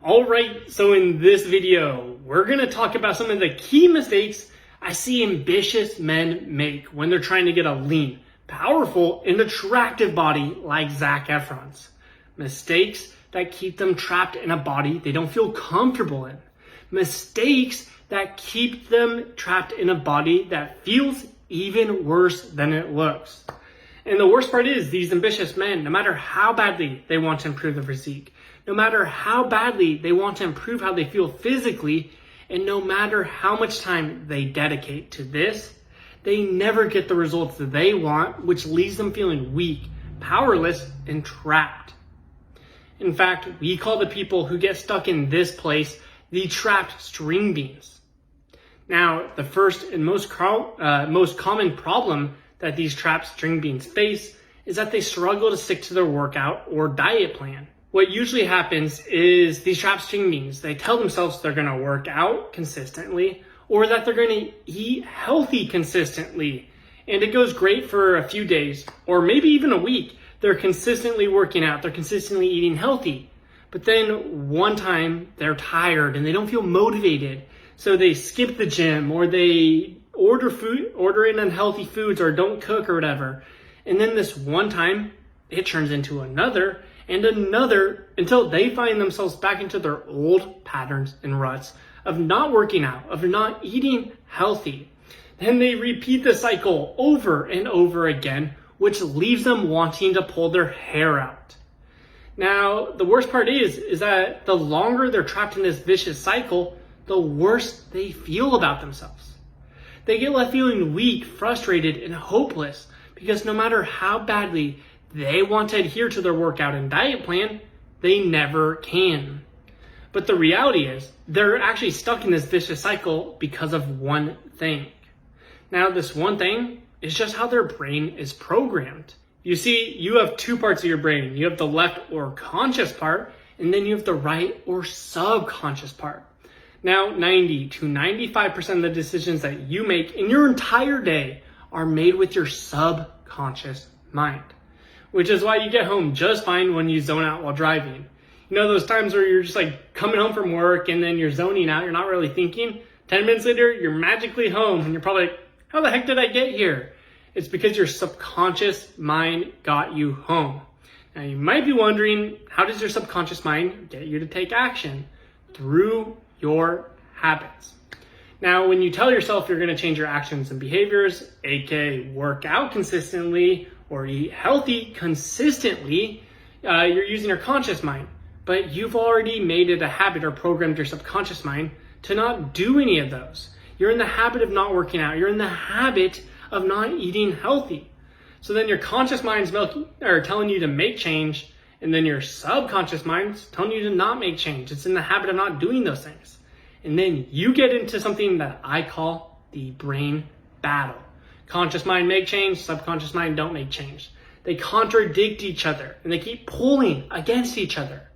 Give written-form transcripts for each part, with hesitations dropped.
Alright, so in this video, we're going to talk about some of the key mistakes I see ambitious men make when they're trying to get a lean, powerful, and attractive body like Zac Efron's. Mistakes that keep them trapped in a body they don't feel comfortable in. Mistakes that keep them trapped in a body that feels even worse than it looks. And the worst part is, these ambitious men, no matter how badly they want to improve their physique, no matter how badly they want to improve how they feel physically, and no matter how much time they dedicate to this, they never get the results that they want, which leaves them feeling weak, powerless, and trapped. In fact, we call the people who get stuck in this place the trapped string beans. Now, the first and most common problem that these trapped string beans face is that they struggle to stick to their workout or diet plan. What usually happens is these trapped string beans, they tell themselves they're going to work out consistently or that they're going to eat healthy consistently. And it goes great for a few days or maybe even a week. They're consistently working out, they're consistently eating healthy. But then one time they're tired and they don't feel motivated. So they skip the gym or they order in unhealthy foods or don't cook or whatever. And then this one time it turns into another and another until they find themselves back into their old patterns and ruts of not working out, of not eating healthy. Then they repeat the cycle over and over again, which leaves them wanting to pull their hair out. Now, the worst part is that the longer they're trapped in this vicious cycle, the worse they feel about themselves. They get left feeling weak, frustrated, and hopeless because no matter how badly they want to adhere to their workout and diet plan, they never can. But the reality is, they're actually stuck in this vicious cycle because of one thing. Now, this one thing is just how their brain is programmed. You see, you have two parts of your brain. You have the left or conscious part, and then you have the right or subconscious part. Now, 90 to 95% of the decisions that you make in your entire day are made with your subconscious mind, which is why you get home just fine when you zone out while driving. You know those times where you're just like coming home from work and then you're zoning out, you're not really thinking. 10 minutes later, you're magically home and you're probably like, how the heck did I get here? It's because your subconscious mind got you home. Now you might be wondering, how does your subconscious mind get you to take action? Through your habits. Now, when you tell yourself you're going to change your actions and behaviors, aka work out consistently or eat healthy consistently, you're using your conscious mind. But you've already made it a habit or programmed your subconscious mind to not do any of those. You're in the habit of not working out. You're in the habit of not eating healthy. So then your conscious mind's telling you to make change, and then your subconscious mind's telling you to not make change. It's in the habit of not doing those things. And then you get into something that I call the brain battle. Conscious mind make change, subconscious mind don't make change. They contradict each other and they keep pulling against each other.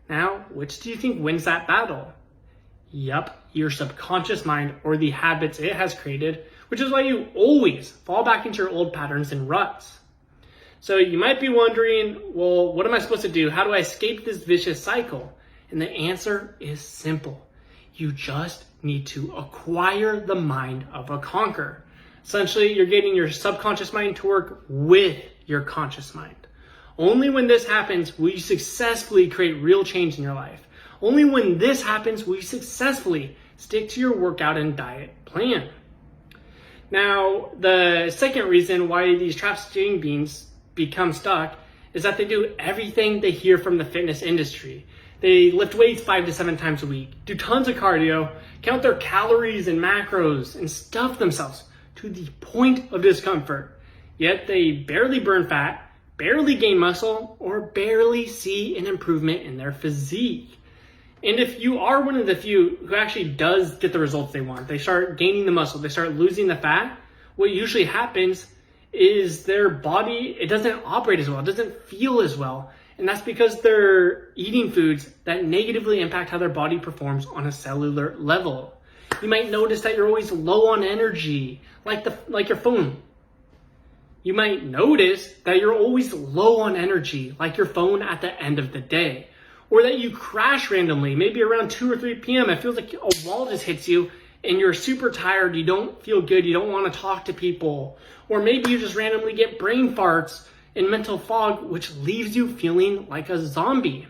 Now, which do you think wins that battle? Yup, your subconscious mind or the habits it has created, which is why you always fall back into your old patterns and ruts. So you might be wondering, well, what am I supposed to do? How do I escape this vicious cycle? And the answer is simple. You just need to acquire the mind of a conqueror. Essentially, you're getting your subconscious mind to work with your conscious mind. Only when this happens will you successfully create real change in your life. Only when this happens will you successfully stick to your workout and diet plan. Now, the second reason why these trapped string beans become stuck is that they do everything they hear from the fitness industry. They lift weights 5 to 7 times a week, do tons of cardio, count their calories and macros, and stuff themselves to the point of discomfort. Yet they barely burn fat, barely gain muscle, or barely see an improvement in their physique. And if you are one of the few who actually does get the results they want, they start gaining the muscle, they start losing the fat, what usually happens is their body, it doesn't operate as well, it doesn't feel as well. And that's because they're eating foods that negatively impact how their body performs on a cellular level. You might notice that you're always low on energy, like your phone. You might notice that you're always low on energy, like your phone at the end of the day. or that you crash randomly, maybe around 2 or 3 p.m. It feels like a wall just hits you and you're super tired, you don't feel good, you don't want to talk to people. Or maybe you just randomly get brain farts and mental fog, which leaves you feeling like a zombie.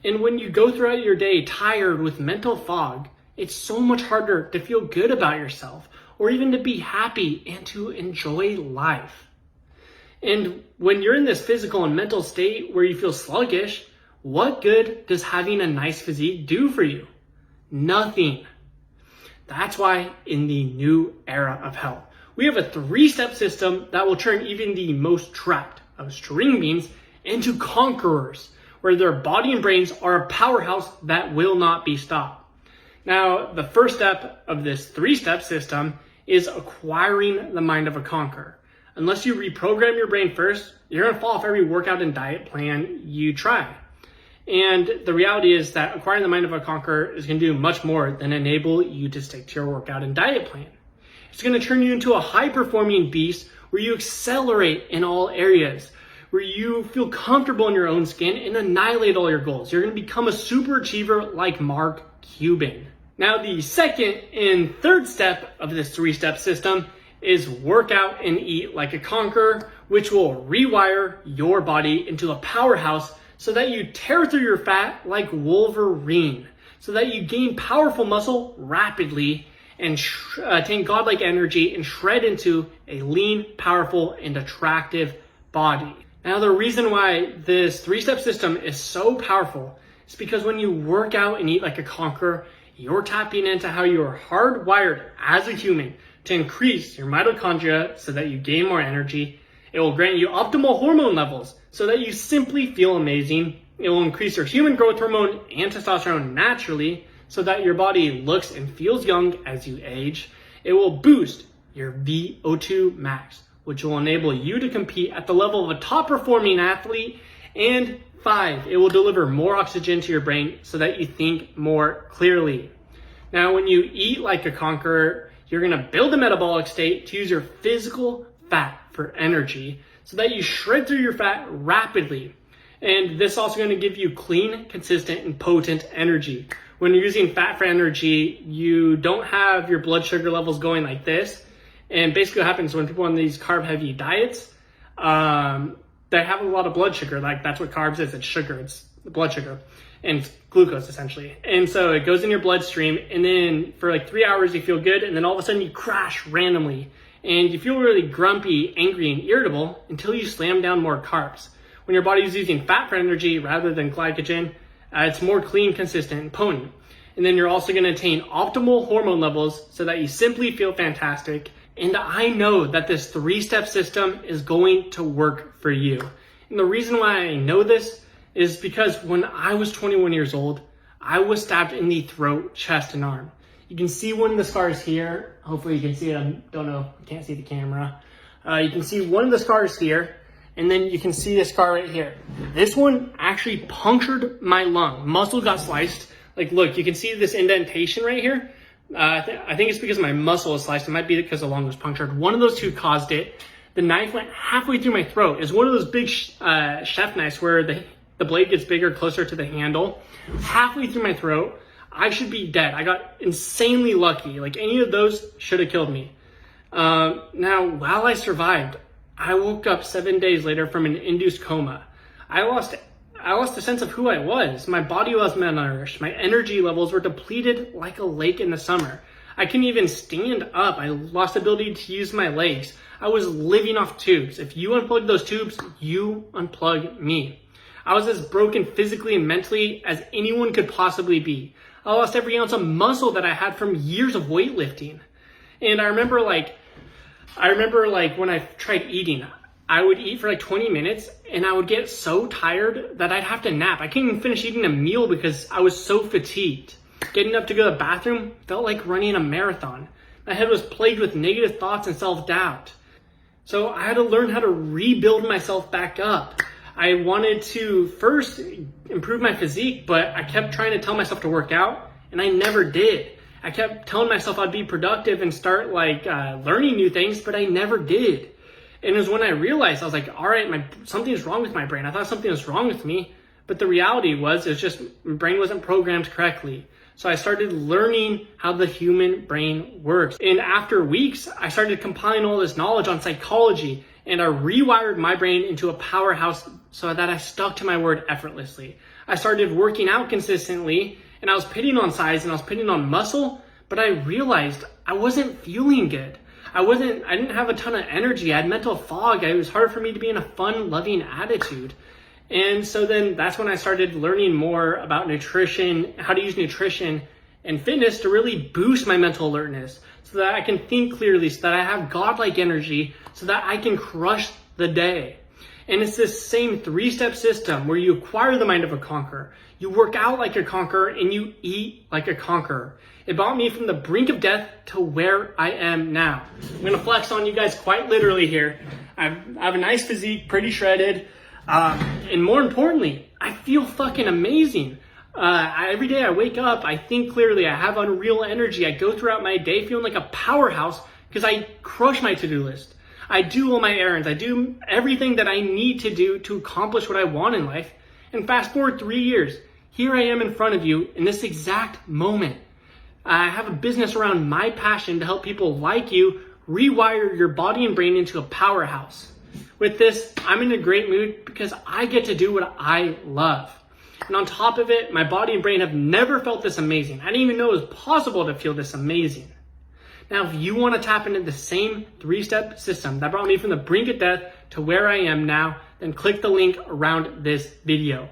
And when you go throughout your day tired with mental fog, it's so much harder to feel good about yourself or even to be happy and to enjoy life. And when you're in this physical and mental state where you feel sluggish, what good does having a nice physique do for you? Nothing. That's why in the new era of health, we have a 3-step system that will turn even the most trapped of string beans into conquerors, where their body and brains are a powerhouse that will not be stopped. Now, the first step of this 3-step system is acquiring the mind of a conqueror. Unless you reprogram your brain first, you're gonna fall off every workout and diet plan you try. And the reality is that acquiring the mind of a conqueror is going to do much more than enable you to stick to your workout and diet plan. It's going to turn you into a high-performing beast where you accelerate in all areas, where you feel comfortable in your own skin and annihilate all your goals. You're going to become a super achiever like Mark Cuban. Now, the second and third step of this 3-step system is work out and eat like a conqueror, which will rewire your body into a powerhouse so that you tear through your fat like Wolverine, so that you gain powerful muscle rapidly and attain godlike energy and shred into a lean, powerful, and attractive body. Now, the reason why this 3-step system is so powerful is because when you work out and eat like a conqueror, you're tapping into how you are hardwired as a human to increase your mitochondria so that you gain more energy. It will grant you optimal hormone levels so that you simply feel amazing. It will increase your human growth hormone and testosterone naturally so that your body looks and feels young as you age. It will boost your VO2 max, which will enable you to compete at the level of a top performing athlete. And 5, it will deliver more oxygen to your brain so that you think more clearly. Now, when you eat like a conqueror, you're gonna build a metabolic state to use your physical fat for energy so that you shred through your fat rapidly. And this is also going to give you clean, consistent, and potent energy. When you're using fat for energy, you don't have your blood sugar levels going like this. And basically what happens when people on these carb-heavy diets, they have a lot of blood sugar. Like, that's what carbs is. It's sugar. It's blood sugar. And it's glucose, essentially. And so it goes in your bloodstream, and then for like 3 hours you feel good, and then all of a sudden you crash randomly. And you feel really grumpy, angry, and irritable until you slam down more carbs. When your body is using fat for energy rather than glycogen, it's more clean, consistent, and potent. And then you're also going to attain optimal hormone levels so that you simply feel fantastic. And I know that this 3-step system is going to work for you. And the reason why I know this is because when I was 21 years old, I was stabbed in the throat, chest, and arm. You can see one of the scars here. Hopefully you can see it. I don't know. I can't see the camera. You can see one of the scars here. And then you can see this scar right here. This one actually punctured my lung. Muscle got sliced. Like, look, you can see this indentation right here. I think it's because my muscle was sliced. It might be because the lung was punctured. One of those two caused it. The knife went halfway through my throat. It's one of those big chef knives where the blade gets bigger, closer to the handle. Halfway through my throat. I should be dead. I got insanely lucky. Like, any of those should have killed me. Now, while I survived, I woke up 7 days later from an induced coma. I lost the sense of who I was. My body was malnourished. My energy levels were depleted like a lake in the summer. I couldn't even stand up. I lost the ability to use my legs. I was living off tubes. If you unplug those tubes, you unplug me. I was as broken physically and mentally as anyone could possibly be. I lost every ounce of muscle that I had from years of weightlifting. And I remember when I tried eating, I would eat for like 20 minutes and I would get so tired that I'd have to nap. I couldn't even finish eating a meal because I was so fatigued. Getting up to go to the bathroom felt like running a marathon. My head was plagued with negative thoughts and self-doubt. So I had to learn how to rebuild myself back up. I wanted to first improve my physique, but I kept trying to tell myself to work out, and I never did. I kept telling myself I'd be productive and start learning new things, but I never did. And it was when I realized, I was like, all right, something's wrong with my brain. I thought something was wrong with me, But the reality was, it's just my brain wasn't programmed correctly. So I started learning how the human brain works. And after weeks, I started compiling all this knowledge on psychology, and I rewired my brain into a powerhouse so that I stuck to my word effortlessly. I started working out consistently, and I was pitting on size and I was pitting on muscle, but I realized I wasn't feeling good. I didn't have a ton of energy. I had mental fog. It was hard for me to be in a fun, loving attitude. And so then that's when I started learning more about nutrition, how to use nutrition and fitness to really boost my mental alertness so that I can think clearly, so that I have godlike energy, so that I can crush the day. And it's this same 3-step system where you acquire the mind of a conqueror, you work out like a conqueror, and you eat like a conqueror. It brought me from the brink of death to where I am now. I'm gonna flex on you guys quite literally here. I have a nice physique, pretty shredded. And more importantly, I feel fucking amazing. Every day I wake up, I think clearly, I have unreal energy. I go throughout my day feeling like a powerhouse because I crush my to-do list. I do all my errands. I do everything that I need to do to accomplish what I want in life. And fast forward 3 years, here I am in front of you in this exact moment. I have a business around my passion to help people like you rewire your body and brain into a powerhouse. With this, I'm in a great mood because I get to do what I love. And on top of it, my body and brain have never felt this amazing. I didn't even know it was possible to feel this amazing. Now, if you want to tap into the same 3-step system that brought me from the brink of death to where I am now, then click the link around this video.